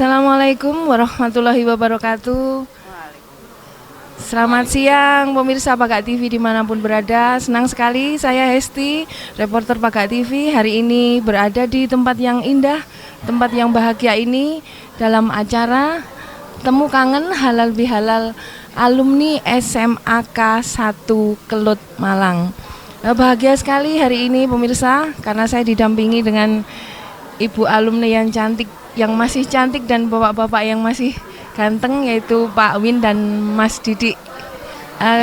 Assalamualaikum warahmatullahi wabarakatuh. Selamat siang pemirsa Pagak TV dimanapun berada. Senang sekali saya Hesti, reporter Pagak TV, hari ini berada di tempat yang indah, tempat yang bahagia ini dalam acara Temu Kangen Halal Bihalal alumni SMAK 1 Kelut Malang. Bahagia sekali hari ini pemirsa karena saya didampingi dengan ibu alumni yang cantik, yang masih cantik, dan bapak-bapak yang masih ganteng, yaitu Pak Win dan Mas Didi.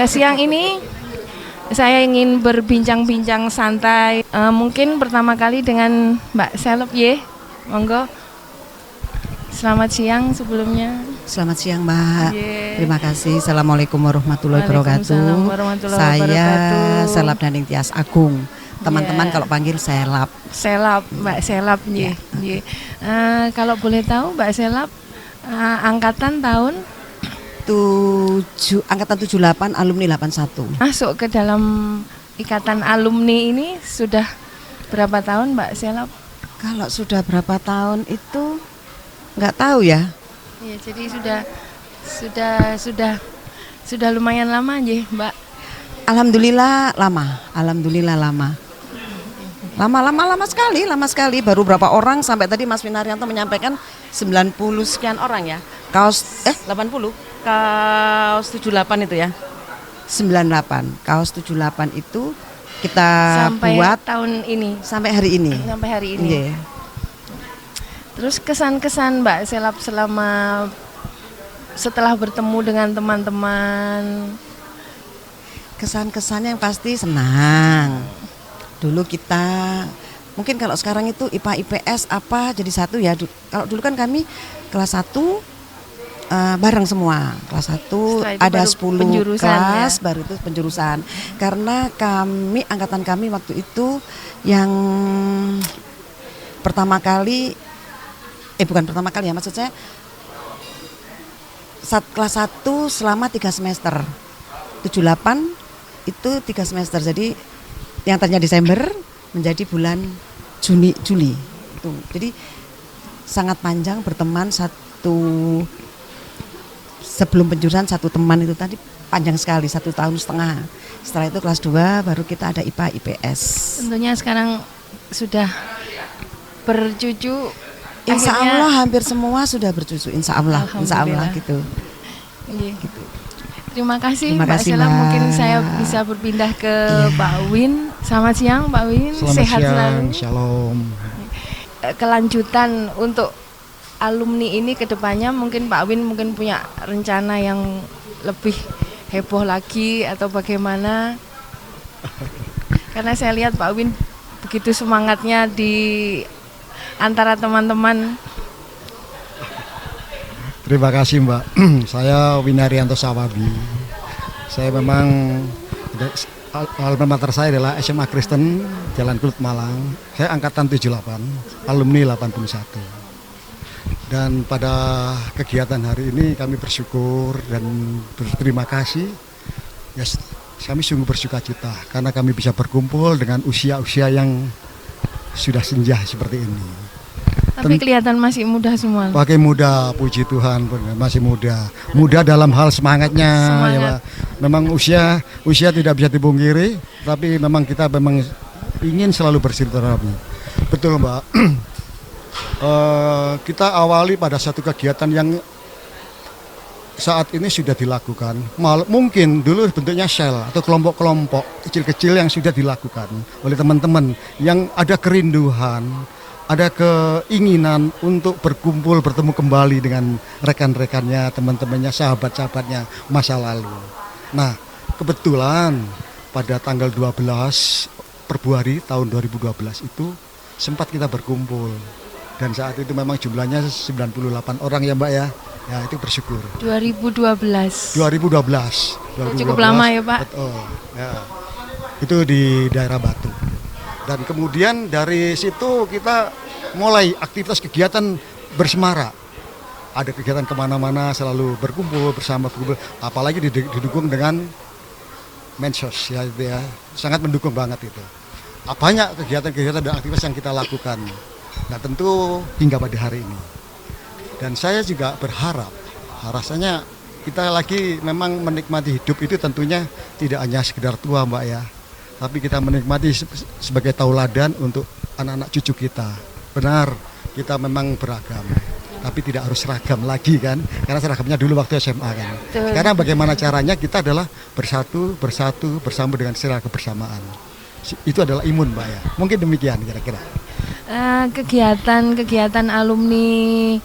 Siang ini saya ingin berbincang-bincang santai, mungkin pertama kali dengan Mbak Selop ye. Monggo. Selamat siang sebelumnya. Selamat siang Mbak. Terima kasih. Assalamualaikum warahmatullahi wabarakatuh. Saya Selap Daning Tias Agung. Teman-teman kalau panggil Selap. Selap, Mbak Selap ye. Kalau boleh tahu Mbak Selap angkatan tahun angkatan 78, alumni 81. Masuk ke dalam ikatan alumni ini sudah berapa tahun Mbak Selap? Kalau sudah berapa tahun itu nggak tahu ya. Ya, jadi sudah lumayan lama aja Mbak. Alhamdulillah lama. Lama sekali. Baru berapa orang, sampai tadi Mas Winaryanto menyampaikan 90 sekian orang ya. 80. Kaos 78 itu ya. 98. Kaos 78 itu kita sampai buat tahun ini. Sampai hari ini. Yeah. Terus kesan-kesan Mbak Selap setelah bertemu dengan teman-teman. Kesan-kesannya yang pasti senang. Dulu kita, mungkin kalau sekarang itu IPA IPS apa jadi satu ya. Kalau dulu kan kami kelas 1 bareng semua. Kelas 1 ada 10 kelas ya? Baru itu penjurusan. Karena angkatan kami waktu itu yang pertama kali, bukan pertama kali ya, maksud saya kelas 1 selama 3 semester. 78 itu 3 semester. Jadi yang tadinya Desember menjadi bulan Juli itu. Jadi sangat panjang berteman sebelum penjurusan satu teman itu tadi panjang sekali, 1,5 tahun. Setelah itu kelas 2 baru kita ada IPA IPS. Tentunya sekarang sudah bercucu. Insya Allah hampir semua sudah bercucu. Insya Allah gitu. Iya. Gitu. Terima kasih Mbak Selap. Mungkin saya bisa berpindah ke Pak Win. Selamat siang Pak Win. Sehat selalu. Shalom. Kelanjutan untuk alumni ini ke depannya, mungkin Pak Win punya rencana yang lebih heboh lagi atau bagaimana? Karena saya lihat Pak Win begitu semangatnya di antara teman-teman. Terima kasih Mbak. Saya Winaryanto Sawabi. Saya memang alma mater saya adalah SMA Kristen Jalan Kelut Malang. Saya angkatan 78, alumni 81. Dan pada kegiatan hari ini kami bersyukur dan berterima kasih. Ya, kami sungguh bersukacita karena kami bisa berkumpul dengan usia-usia yang sudah senja seperti ini. Tapi kelihatan masih muda semua. Pakai muda, puji Tuhan, masih muda. Muda dalam hal semangatnya. Ya, Pak. Memang usia tidak bisa dipungkiri, tapi memang kita ingin selalu bersilaturahmi. Betul Mbak. Kita awali pada satu kegiatan yang saat ini sudah dilakukan. Mungkin dulu bentuknya sel atau kelompok-kelompok kecil-kecil yang sudah dilakukan oleh teman-teman yang ada kerinduan, ada keinginan untuk berkumpul, bertemu kembali dengan rekan-rekannya, teman-temannya, sahabat-sahabatnya masa lalu. Nah, kebetulan pada tanggal 12 Februari tahun 2012 itu sempat kita berkumpul. Dan saat itu memang jumlahnya 98 orang ya Mbak ya. Ya itu bersyukur. 2012. Cukup lama ya Pak. Betul. Ya. Itu di daerah Batu. Dan kemudian dari situ kita mulai aktivitas kegiatan bersemara. Ada kegiatan kemana-mana selalu berkumpul bersama, apalagi didukung dengan Mensos ya, itu ya, sangat mendukung banget itu. Banyak kegiatan-kegiatan dan aktivitas yang kita lakukan. Nah tentu hingga pada hari ini. Dan saya juga berharap rasanya kita lagi memang menikmati hidup itu tentunya tidak hanya sekedar tua Mbak ya, tapi kita menikmati sebagai tauladan untuk anak-anak cucu kita. Benar, kita memang beragam, tapi tidak harus seragam lagi kan, karena seragamnya dulu waktu SMA kan. Betul. Sekarang bagaimana caranya kita adalah bersatu bersama dengan secara kebersamaan. Itu adalah imun Mbak ya. Mungkin demikian kira-kira. Kegiatan alumni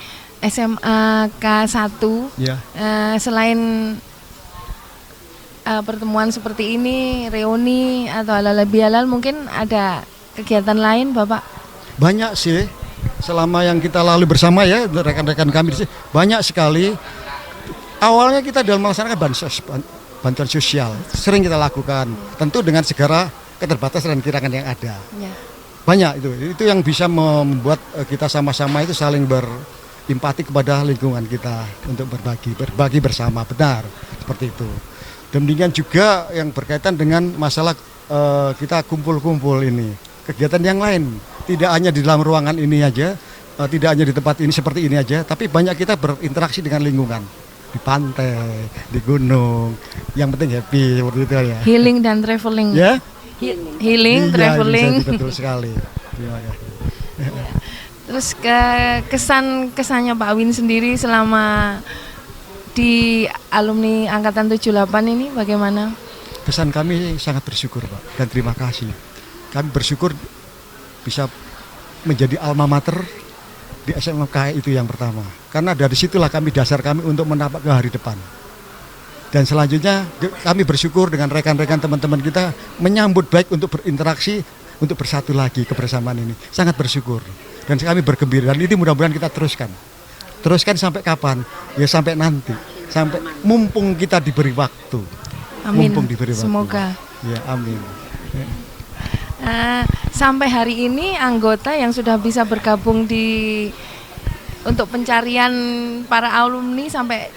SMA K1 Ya. selain pertemuan seperti ini, reuni atau halal bihalal, mungkin ada kegiatan lain Bapak? Banyak sih, selama yang kita lalui bersama ya rekan-rekan kami di sini banyak sekali. Awalnya kita dalam melaksanakan bantuan sosial sering kita lakukan, tentu dengan segala keterbatasan dan kekurangan yang ada. Ya. Banyak itu yang bisa membuat kita sama-sama itu saling berempati kepada lingkungan kita untuk berbagi bersama, benar seperti itu. Demikian juga yang berkaitan dengan masalah kita kumpul-kumpul ini, kegiatan yang lain, tidak hanya di dalam ruangan ini aja, tidak hanya di tempat ini seperti ini aja, tapi banyak kita berinteraksi dengan lingkungan, di pantai, di gunung, yang penting happy seperti itu ya. Healing dan traveling. Ya? Healing, Iya, traveling. betul sekali. Terima kasih. Terus kesannya Pak Win sendiri selama di alumni angkatan 78 ini bagaimana? Kesan kami sangat bersyukur Pak, dan terima kasih. Kami bersyukur bisa menjadi alma mater di SMK itu yang pertama. Karena dari situlah dasar kami untuk menapak ke hari depan. Dan selanjutnya kami bersyukur dengan rekan-rekan teman-teman kita menyambut baik untuk berinteraksi, untuk bersatu lagi kebersamaan ini. Sangat bersyukur. Dan kami bergembira, dan ini mudah-mudahan kita teruskan. Teruskan sampai kapan? Ya sampai nanti. Sampai mumpung kita diberi waktu. Amin. Mumpung diberi waktu. Semoga. Ya, amin. Sampai hari ini anggota yang sudah bisa bergabung untuk pencarian para alumni sampai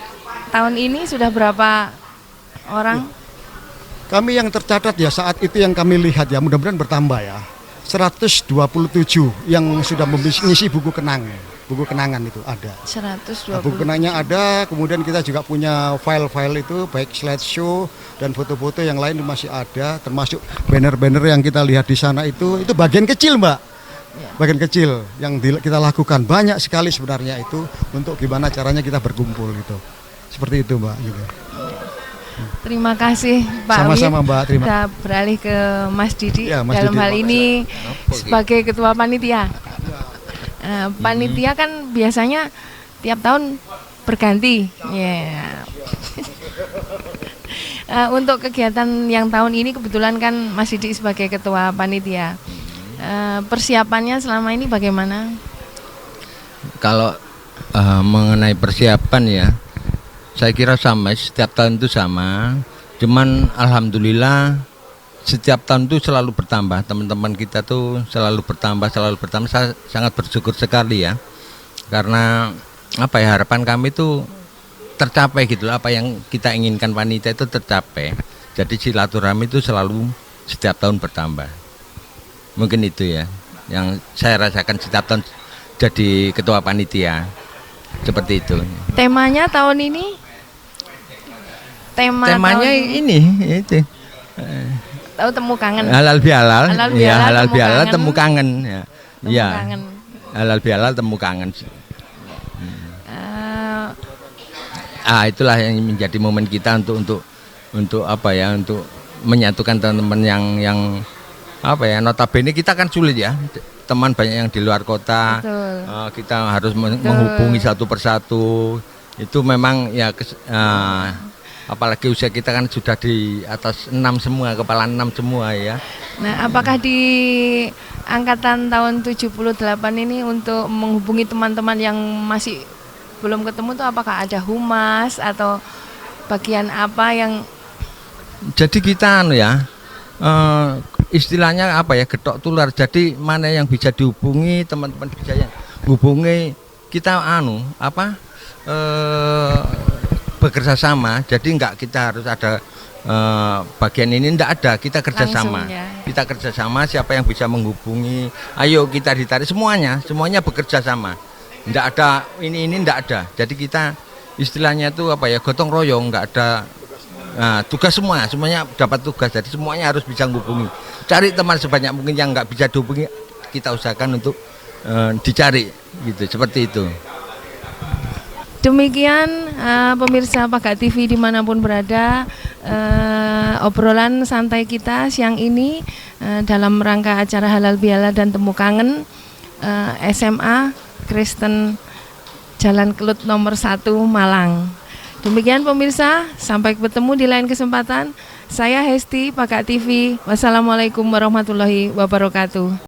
tahun ini sudah berapa orang? Kami yang tercatat ya saat itu yang kami lihat ya, mudah-mudahan bertambah ya. 127 yang sudah mengisi buku kenangan itu ada. 120. Buku kenangnya ada, kemudian kita juga punya file-file itu baik slideshow dan foto-foto yang lain masih ada, termasuk banner-banner yang kita lihat di sana itu bagian kecil Mbak. Bagian kecil yang kita lakukan banyak sekali sebenarnya itu untuk gimana caranya kita berkumpul gitu. Seperti itu Mbak gitu. Terima kasih Pak Sama-sama Win. Mbak, terima kasih. Kita beralih ke Mas Didi Ya, Mas dalam Didi. hal ini sebagai ketua panitia. Panitia kan biasanya tiap tahun berganti. Ya. Untuk kegiatan yang tahun ini kebetulan kan Mas Didi sebagai ketua panitia. Persiapannya selama ini bagaimana? Kalau mengenai persiapan ya, saya kira sama, setiap tahun itu sama. Cuman alhamdulillah setiap tahun itu selalu bertambah. Teman-teman kita tuh selalu bertambah. Saya sangat bersyukur sekali ya. Karena apa ya, harapan kami itu tercapai gitu. Apa yang kita inginkan panitia itu tercapai. Jadi silaturahmi itu selalu setiap tahun bertambah. Mungkin itu ya yang saya rasakan setiap tahun jadi ketua panitia. Seperti itu. Temanya tahun ini? Temanya tahun ini itu tahu temu kangen. halal bihalal. Halal Ya, bihalal, halal temu bihalal kangen. temu kangen ya. Temu Iya. kangen. Halal bihalal temu kangen. Itulah yang menjadi momen kita untuk apa ya, untuk menyatukan teman-teman yang apa ya, notabene kita kan sulit ya. Teman banyak yang di luar kota. Betul. Kita harus menghubungi satu persatu. Itu memang ya apalagi usia kita kan sudah di atas 6 semua, kepala 6 semua ya. Nah, apakah di angkatan tahun 78 ini untuk menghubungi teman-teman yang masih belum ketemu tuh apakah ada humas atau bagian apa yang Jadi kita istilahnya apa ya, getok tular. Jadi mana yang bisa dihubungi, teman-teman bisa yang hubungi kita bekerja sama. Jadi enggak kita harus ada bagian ini, enggak ada, kita kerjasama. Langsung, ya. Kita kerjasama, siapa yang bisa menghubungi, ayo kita ditarik semuanya bekerja sama. Nggak ada ini nggak ada. Jadi kita istilahnya itu apa ya, gotong royong, nggak ada tugas semuanya dapat tugas. Jadi semuanya harus bisa menghubungi. Cari teman sebanyak mungkin, yang nggak bisa dihubungi kita usahakan untuk dicari gitu, seperti itu. Demikian pemirsa Paga TV dimanapun berada, obrolan santai kita siang ini dalam rangka acara Halal Bihalal dan Temu Kangen SMA Kristen Jalan Kelut nomor 1 Malang. Demikian pemirsa, sampai bertemu di lain kesempatan. Saya Hesti, Paga TV. Wassalamualaikum warahmatullahi wabarakatuh.